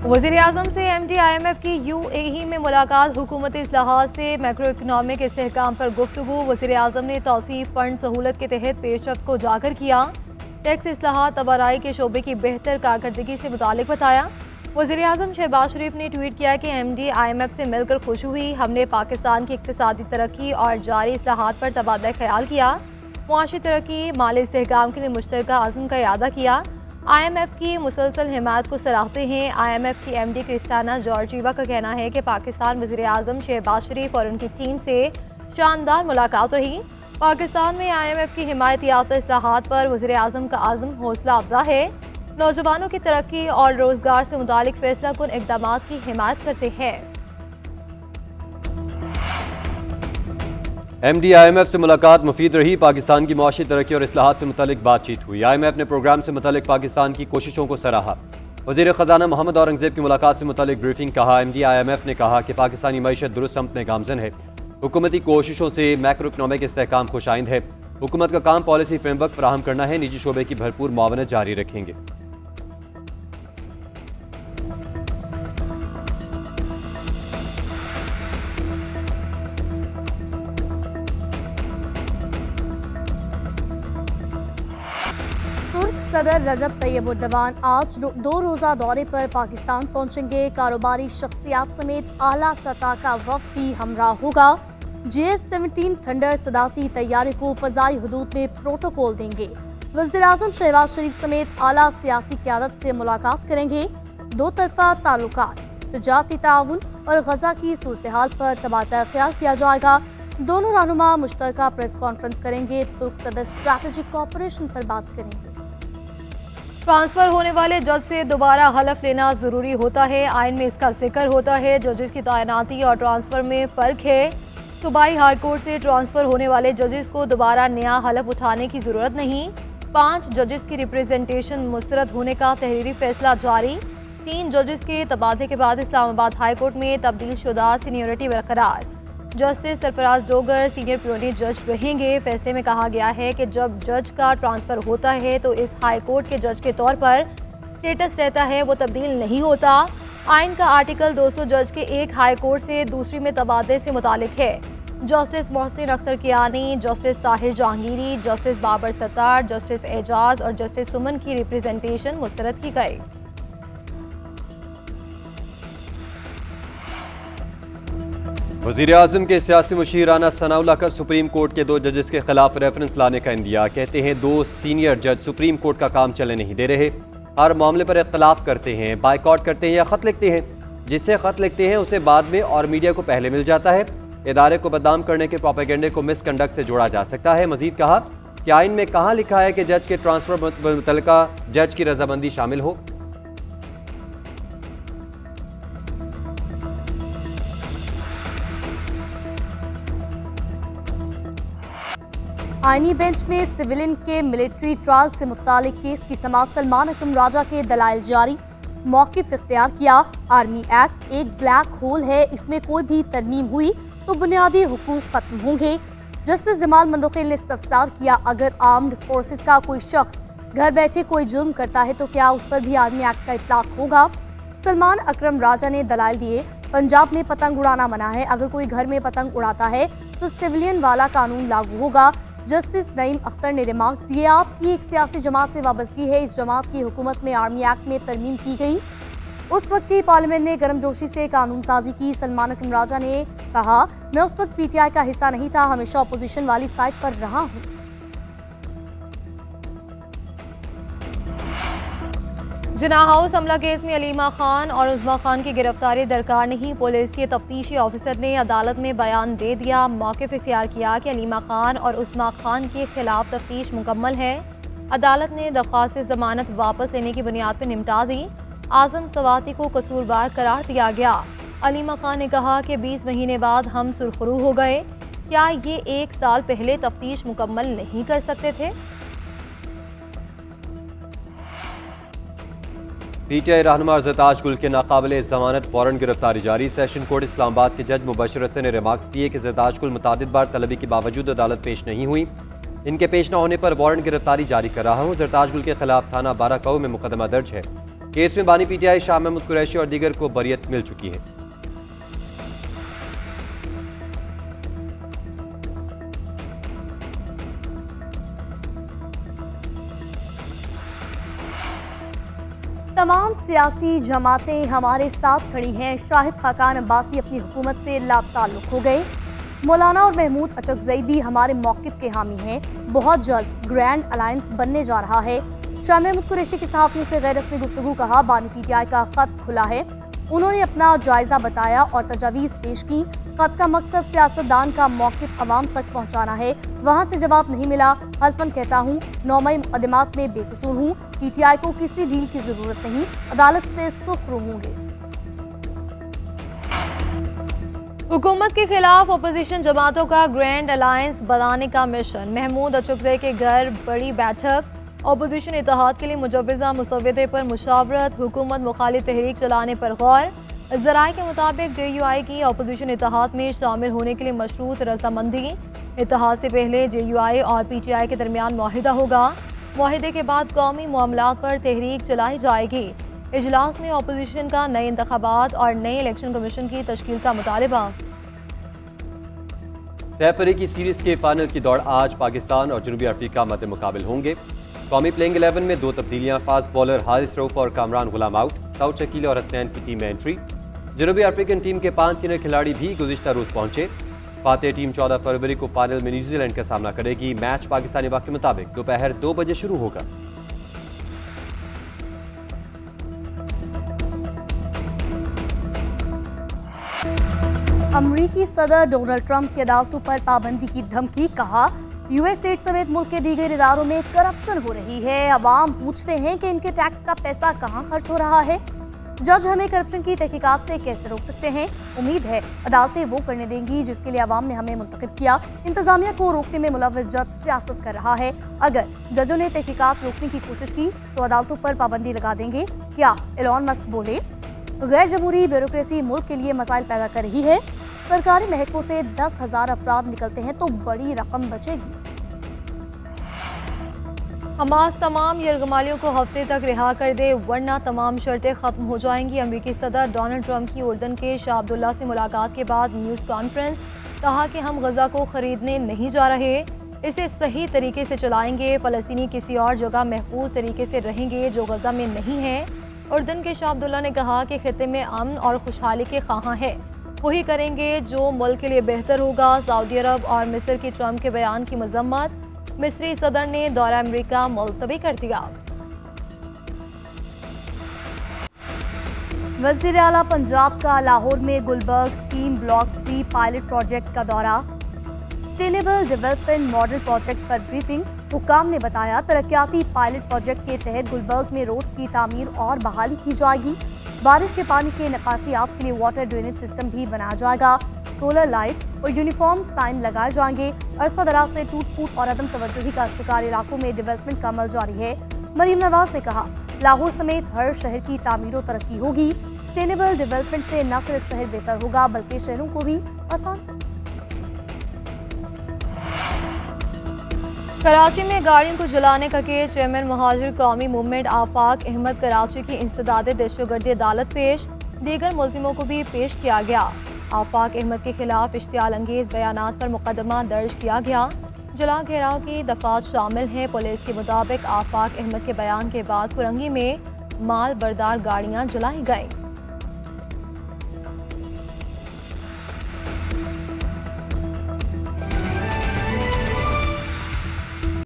वज़ीर-ए-आज़म से MD IMF की UAE में मुलाकात, हुकूमती इस्लाहात से मैक्रो इकनॉमिक इस्तेहकाम पर गुफ्तगू। वज़ीर-ए-आज़म ने तौसीफ फंड सहूलत के तहत पेशरफ्त को उजागर किया। टैक्स इस्लाहात तबाराई के शोबे की बेहतर कारकर्दगी से मुतालिक बताया। वज़ीर-ए-आज़म शहबाज शरीफ ने ट्वीट किया कि MD IMF से मिलकर खुश हुई। हमने पाकिस्तान की इक्तिसादी तरक्की और जारी इस्लाहात पर तबादला ख्याल किया। मुआशी तरक्की, माली इस्तेहकाम के लिए मुश्तरका अज़्म का इरादा किया। IMF की मुसलसल हिमायत को सराहते हैं। IMF की MD क्रिस्टाना जॉर्जीवा का कहना है कि पाकिस्तान वज़ीर-ए-आज़म शहबाज शरीफ और उनकी टीम से शानदार मुलाकात रही। पाकिस्तान में IMF की हिमायत याफ्ता इस्लाहात पर वज़ीर-ए-आज़म का आज़म हौसला अफजा है। नौजवानों की तरक्की और रोजगार से मुतालिक फैसला कुन इक़दाम की हिमायत करते हैं। MD IMF से मुलाकात मुफीद रही। पाकिस्तान की मुआशी तरक्की और इस्लाहात से मुतालिक बातचीत हुई। IMF ने प्रोग्राम से मुतालिक पाकिस्तान की कोशिशों को सराहा। वज़ीर ख़जाना मोहम्मद औरंगज़ेब की मुलाकात से मुतालिक ब्रीफिंग। कहा, MD IMF ने कहा कि पाकिस्तानी मईशत दुरुस्त समत में गामज़न है। हुकूमती कोशिशों से मैक्रो इकनॉमिक इस्तेहकाम खुशाइंद है। हुकूमत का काम पॉलिसी फ्रेमवर्क फराहम करना है। निजी शोबे की भरपूर मुआवनत जारी रखेंगे। सदर रजब तैयब उर्दवान आज 2 रोज़ा दौरे पर पाकिस्तान पहुंचेंगे। कारोबारी शख्सियात समेत आला सतह का वफ़द भी हमरा होगा। JF-17 थंडर सदाती तैयारे को फ़ज़ाई हदूद में प्रोटोकॉल देंगे। वज़ीर-ए-आज़म शहबाज शरीफ समेत आला सियासी क़यादत से मुलाकात करेंगे। दो तरफ़ा ताल्लुकात, तिजारती ताउन और गजा की सूरत हाल पर तबादला ख्याल किया जाएगा। दोनों रहनुमा मुश्तरका प्रेस कॉन्फ्रेंस करेंगे। तुर्क सदर स्ट्रैटेजिक कॉपरेशन पर बात करेंगे। ट्रांसफर होने वाले जज से दोबारा हलफ लेना जरूरी होता है। आइन में इसका जिक्र होता है। जजेस की तैनाती और ट्रांसफर में फ़र्क है। सूबाई हाई कोर्ट से ट्रांसफर होने वाले जजेस को दोबारा नया हलफ उठाने की जरूरत नहीं। 5 जजेस की रिप्रेजेंटेशन मुस्तरद होने का तहरीरी फैसला जारी। 3 जजेस के तबादले के बाद इस्लामाबाद हाई कोर्ट में तब्दील शुदा सीनियरिटी बरकरार। Justice Sarfaraz Dogar senior puny जज रहेंगे। फैसले में कहा गया है कि जब जज का ट्रांसफर होता है तो इस हाई कोर्ट के जज के तौर पर स्टेटस रहता है, वो तब्दील नहीं होता। आइन का आर्टिकल 200 जज के एक हाई कोर्ट से दूसरी में तबादले से मुतालिक है। Justice Mohsin Akhtar Kiani, justice Tahir Jahangiri, justice Babar Sattar, justice Ejaz और जस्टिस सुमन की रिप्रेजेंटेशन मुस्तरद की गई। वज़ीर-ए-आज़म के सियासी मुशीर राना सनाउल्लाह का सुप्रीम कोर्ट के 2 जजेस के खिलाफ रेफरेंस लाने का इंदिया। कहते हैं 2 सीनियर जज सुप्रीम कोर्ट का काम चलने नहीं दे रहे। हर मामले पर इख्तलाफ करते हैं, बाइकआउट करते हैं या खत लिखते हैं। जिससे खत लिखते हैं उसे बाद में और मीडिया को पहले मिल जाता है। इदारे को बदनाम करने के प्रोपेगेंडे को मिसकंडक्ट से जोड़ा जा सकता है। मजीद कहा कि आइन में कहाँ लिखा है कि जज के ट्रांसफर में मुतल्लिका जज की रजामंदी शामिल हो। आईनी बेंच में सिविलियन के मिलिट्री ट्रायल से मुतालिक केस की समाअत। सलमान अकरम राजा के दलाइल जारी, मौक़िफ़ इख्तियार किया। आर्मी एक्ट एक ब्लैक होल है, इसमें कोई भी तरमीम हुई तो बुनियादी हुकूक खत्म होंगे। जस्टिस जमाल मंदोखिल ने इस्तफसार किया, अगर आर्म्ड फोर्सेस का कोई शख्स घर बैठे कोई जुर्म करता है तो क्या उस पर भी आर्मी एक्ट का इतलाक होगा। सलमान अकरम राजा ने दलाइल दिए, पंजाब में पतंग उड़ाना मना है, अगर कोई घर में पतंग उड़ाता है तो सिविलियन वाला कानून लागू होगा। जस्टिस नईम अख्तर ने रिमार्क्स दिए, आपकी एक सियासी जमात से वाबस्तगी है, इस जमात की हुकूमत में आर्मी एक्ट में तरमीम की गई। उस वक्त ही पार्लियामेंट ने गर्मजोशी से कानून साजी की। सलमान अकरम राजा ने कहा, मैं उस वक्त PTI का हिस्सा नहीं था, हमेशा अपोजिशन वाली साइड पर रहा हूँ। जिन्ना हाउस हमला केस में अलीमा खान और उज़मा खान की गिरफ्तारी दरकार नहीं। पुलिस के तफ्तीशी ऑफिसर ने अदालत में बयान दे दिया। मौक़िफ़ इख्तियार किया कि अलीमा खान और उज़मा खान के खिलाफ तफ्तीश मुकम्मल है। अदालत ने दरख्वास्त जमानत वापस लेने की बुनियाद पर निपटा दी। आज़म सवाती को कसूरवार करार दिया गया। अलीमा खान ने कहा कि 20 महीने बाद हम सुरखरू हो गए, क्या ये 1 साल पहले तफ्तीश मुकम्मल नहीं कर सकते थे। PTI रहनुमा ज़रताज गुल के नाकाबिले ज़मानत वारंट गिरफ्तारी जारी। सेशन कोर्ट इस्लामाबाद के जज मुबशर हसन ने रिमार्क्स दिए कि ज़रताज गुल मुतादिद बार तलबी के बावजूद अदालत पेश नहीं हुई। इनके पेश न होने पर वारंट गिरफ्तारी जारी कर रहा हूँ। ज़रताज गुल के खिलाफ थाना 12 कऊ में मुकदमा दर्ज है। केस में बानी पीटीआई शाह महमूद कुरैशी और दीगर को बरियत मिल चुकी है। तमाम सियासी जमातें हमारे साथ खड़ी हैं। शाहिद खाकान अब्बासी अपनी हुकूमत से लाताल्लुक हो गए। मौलाना और महमूद अचकज़ई भी हमारे मौक़िफ़ के हामी हैं। बहुत जल्द ग्रैंड अलायंस बनने जा रहा है। शाह महमूद कुरैशी की सहाफ़ियों से गैर रस्मी गुफ्तगू कहा, बानी पीटीआई का ख़त खुला है। उन्होंने अपना जायज़ा बताया और तजावीज़ पेश की। ख़त का मकसद सियासतदान का मौक़िफ़ अवाम तक पहुँचाना है। वहाँ से जवाब नहीं मिला। हल्फन कहता हूँ 9 मई मुक़दमात में बेकसूर हूँ। पीटीआई को किसी डील की ज़रूरत नहीं, अदालत से सुखरू होंगे। हुकूमत के खिलाफ अपोजिशन जमातों का ग्रैंड अलायंस बनाने का मिशन। महमूद अचकज़ई के घर बड़ी बैठक। अपोजिशन इत्तेहाद के लिए मुजव्वज़ा मुसव्वदे पर मुशावरत। हुकूमत मुखालिफ तहरीक चलाने पर गौर। ज़राए के मुताबिक JUI की अपोजिशन इत्तेहाद में शामिल होने के लिए मशरूत रजामंदी। इत्तेहाद से पहले JUI और PTI के दरमियान मुआहिदा होगा। मुआहिदे के बाद कौमी मामलात पर तहरीक चलाई जाएगी। इजलास में अपोजिशन का नए इंतखाबात और नए इलेक्शन कमीशन की तश्कील का मुतालबा। सैफ अली की सीरीज के फाइनल की दौड़ आज पाकिस्तान और जनूबी अफ्रीका मध्य मुकाबिल होंगे। कौमी प्लेइंग 11 में 2 तब्दीलियां। फास्ट बॉलर हारिस रऊफ और कामरान गुलाम आउट। साउथ शकील और हसनैन की टीम में एंट्री। जनूबी अफ्रीकन टीम के 5 सीनियर खिलाड़ी भी गुज़िश्ता रोज पहुंचे। फातेह टीम 14 फरवरी को फाइनल में न्यूजीलैंड का सामना करेगी। मैच पाकिस्तानी वक्त के मुताबिक दोपहर 2 बजे शुरू होगा। अमरीकी सदर डोनाल्ड ट्रंप की अदालतों पर पाबंदी की धमकी। कहा, यूएस समेत मुल्क के दीगर इदारों में करप्शन हो रही है। अवाम पूछते हैं कि इनके टैक्स का पैसा कहां खर्च हो रहा है। जज हमें करप्शन की तहकीकात से कैसे रोक सकते हैं। उम्मीद है अदालतें वो करने देंगी जिसके लिए अवाम ने हमें मुंतखब किया। इंतजामिया को रोकने में मुलव्वस जज सियासत कर रहा है। अगर जजों ने तहकीकात रोकने की कोशिश की तो अदालतों पर पाबंदी लगा देंगे। क्या एलॉन मस्क बोले, गैर जमहूरी ब्यूरोक्रेसी मुल्क के लिए मसाइल पैदा कर रही है। सरकारी महकमों से 10,000 अफराद निकलते हैं तो बड़ी रकम बचेगी। हमास तमाम यरगमालियों को हफ्ते तक रिहा कर दे वरना तमाम शर्तें खत्म हो जाएंगी। अमेरिकी सदर डोनाल्ड ट्रंप की उर्दन के शाह अब्दुल्ला से मुलाकात के बाद न्यूज़ कॉन्फ्रेंस। कहा कि हम गजा को खरीदने नहीं जा रहे, इसे सही तरीके से चलाएंगे। फ़लस्तीनी किसी और जगह महफूज तरीके से रहेंगे जो गजा में नहीं है। उर्दन के शाह अब्दुल्ला ने कहा कि खित्ते में अमन और खुशहाली के ख्वाहां है, वही करेंगे जो मुल्क के लिए बेहतर होगा। सऊदी अरब और मिस्र की ट्रंप के बयान की मजम्मत। मिस्री सदर ने दौरा अमेरिका मुलतवी कर दिया। वज़ीर आला पंजाब का लाहौर में Gulberg scheme block 3 pilot project का दौरा। सस्टेनेबल डेवलपमेंट मॉडल प्रोजेक्ट पर ब्रीफिंग। हुकाम ने बताया तरक्याती पायलट प्रोजेक्ट के तहत गुलबर्ग में रोड्स की तामीर और बहाली की जाएगी। बारिश के पानी के निकासियात के लिए वाटर ड्रेनेज सिस्टम भी बनाया जाएगा। सोलर लाइट और यूनिफॉर्म साइन लगाए जाएंगे। अरसा दराज से टूट फूट और अदम तवज्जुही का शिकार इलाकों में डेवलपमेंट का अमल जारी है। मरीम नवाज ने कहा, लाहौर समेत हर शहर की तामीर और तरक्की होगी। सस्टेनेबल डेवलपमेंट से न सिर्फ शहर बेहतर होगा बल्कि शहरों को भी आसान। कराची में गाड़ियों को जलाने का केस। चेयरमैन मुहाजिर कौमी मूवमेंट आफाक अहमद कराची की इंसदाद दहशतगर्दी अदालत पेश। दीगर मुल्जिमों को भी पेश किया गया। आफाक अहमद के खिलाफ इश्तियाल अंगेज बयानात पर मुकदमा दर्ज किया गया। जला घेराव की दफात शामिल हैं। पुलिस के मुताबिक आफाक अहमद के बयान के बाद कुरंगी में माल बरदार गाड़ियां जलाई गईं।